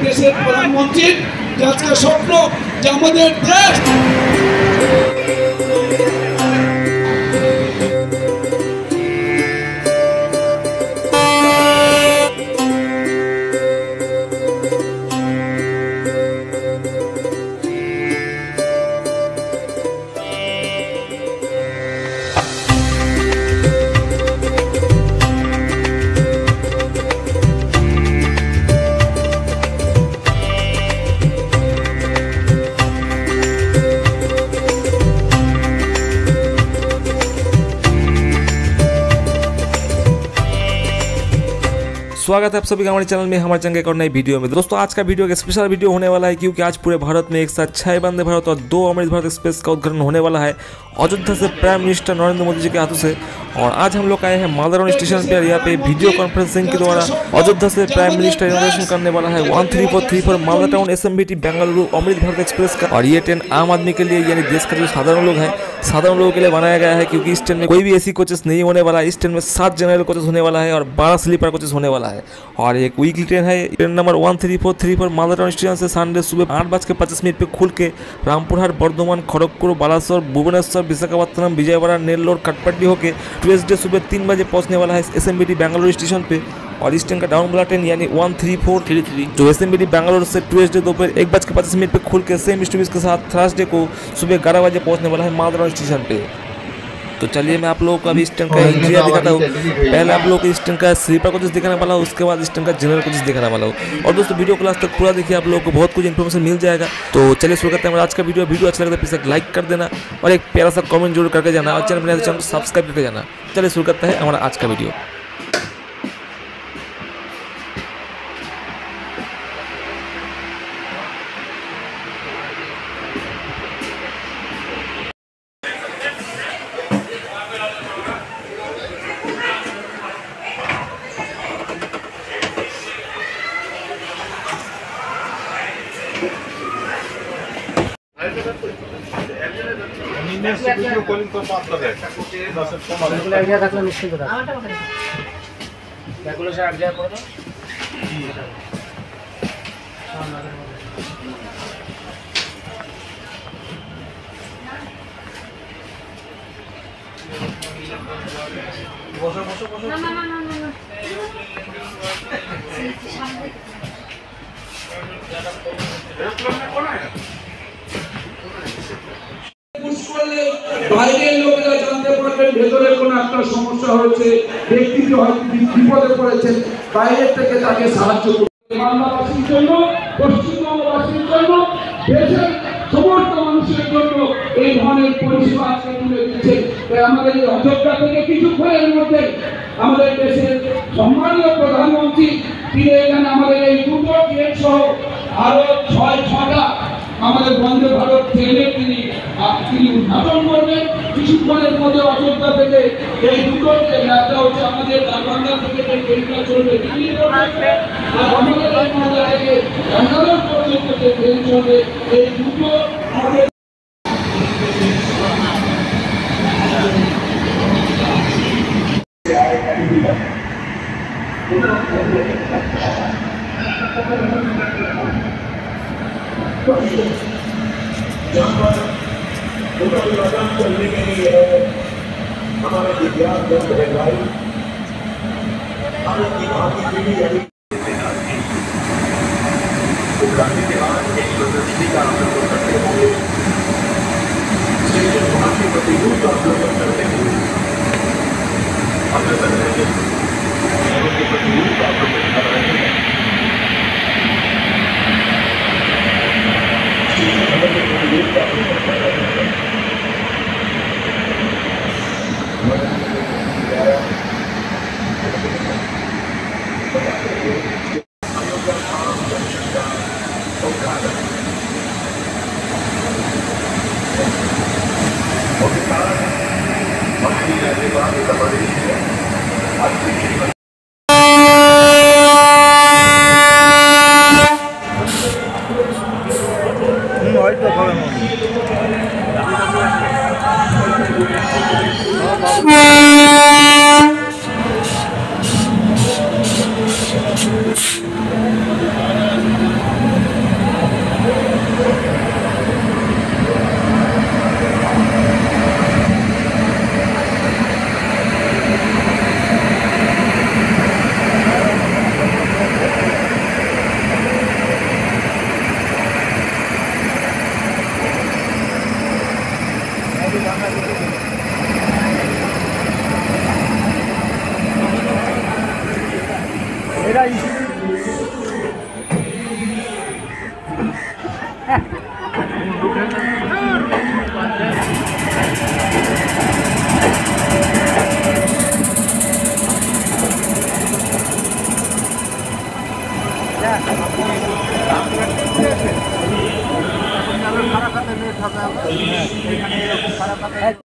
দেশের প্রধানমন্ত্রীর আজকে স্বপ্ন যে আমাদের দেশ स्वागत है आप सभी का हमारे चैनल में, हमारे चैनल के और नई वीडियो में। दोस्तों आज का वीडियो एक स्पेशल वीडियो होने वाला है क्योंकि आज पूरे भारत में एक साथ 6 वंदे भारत और 2 अमृत भारत एक्सप्रेस का उद्घाटन होने वाला है अयोध्या से प्राइम मिनिस्टर नरेंद्र मोदी जी के हाथों से। और आज हम लोग आए हैं मालदा स्टेशन पर, यहाँ पे वीडियो कॉन्फ्रेंसिंग के द्वारा अयोध्या से प्राइम मिनिस्टर इनॉग्रेशन करने वाला है 13434 Malda town SMBT Bengaluru Amrit Bharat express का। और ये ट्रेन आम आदमी के लिए यानी देश का जो साधारण लोग हैं, साधारण लोगों के लिए बनाया गया है क्योंकि इस ट्रेन में कोई भी एसी कोचेस नहीं होने वाला है। इस ट्रेन में 7 जनरल कोचेस होने वाला है और 12 स्लीपर कोचेस होने वाला है। और एक वीकली ट्रेन है, train number 13434 Malda town station से संडे सुबह 8:25 पे खुल के रामपुरहाट, बर्धमान, खड़गपुर, बालासोर, भुवनेश्वर, विशाखापत्तनम, विजयवाड़ा, नेल्लोर, कटपट्टी होकर ट्यूसडे सुबह 3 बजे पहुंचने वाला है SMBT बेंगलुरु स्टेशन पे। और इस ट्रेन का डाउन वाला ट्रेन यानी 13433 जो SMBT बेंगलुरु से ट्यूसडे दोपहर 1:25 पे खुल के सेम स्टॉपेज के साथ थर्सडे को सुबह 11 बजे पहुंचने वाला है मालदा स्टेशन पे। तो चलिए मैं आप लोगों को अभी इस ट्रेन का इंटीरियर दिखाता हूँ। पहले आप लोगों को इस ट्रेन का स्लीपर कोचेस दिखाने वाला हूँ, उसके बाद इस ट्रेन का जनरल कोचेस दिखाने वाला हूँ। और दोस्तों वीडियो क्लास तक पूरा देखिए, आप लोगों को बहुत कुछ इन्फॉर्मेशन मिल जाएगा। तो चलिए शुरू करते हैं हमारा आज का वीडियो। वीडियो अच्छा लगता है प्लीज एक लाइक कर देना और एक प्यारा सा कमेंट जरूर करके जाना और चैनल को सब्सक्राइब करके जाना। चलिए शुरू करते हैं हमारा आज का वीडियो। বাইরের লোকেরা জানতে পারবেন ভেতরে কোনো একটা সমস্যা হয়েছে, ব্যক্তিটি হয়তো বিপদে পড়েছেন, বাইরের থেকে তাকে সাহায্য করতে বাংলাবাসীর জন্য, পশ্চিমবঙ্গবাসীর জন্য, দেশের সমস্ত মানুষের জন্য এই ধরনের পরিষেবা আজকে তুলে দিচ্ছে। আমাদের এই অযোধ্যা থেকে কিছুক্ষণের মধ্যে আমাদের দেশের সম্মানীয় প্রধানমন্ত্রী তিনি এখানে আমাদের এই দুটো ট্রেন সহ আরো 6টা আমাদের বন্দে ভারত ট্রেনের তিনি উদ্ঘাটন করবেন কিছুক্ষণের মধ্যে। অযোধ্যা থেকে এই দুটো ট্রেন, একটা হচ্ছে আমাদের দারবাঙ্গা থেকে যে ট্রেনটা চলবে দিল্লি পর্যন্ত, আর আমাদের এই মালদা থেকে ব্যাঙ্গালোর পর্যন্ত যে ট্রেন চলবে, এই দুটো चलने के लिए हमारे दिव्यांग दंत भाई भारत की भावी पीढ़ी उद्घाटन के बाद एक प्रदर्शनी का अवलोकन करते हुए स्टेशन वहां के प्रतिरूप का अवलोकन करते हुए अग्रसर रहे के प्रतिरूप का अवलोकन कर रहे हैं। খারাপ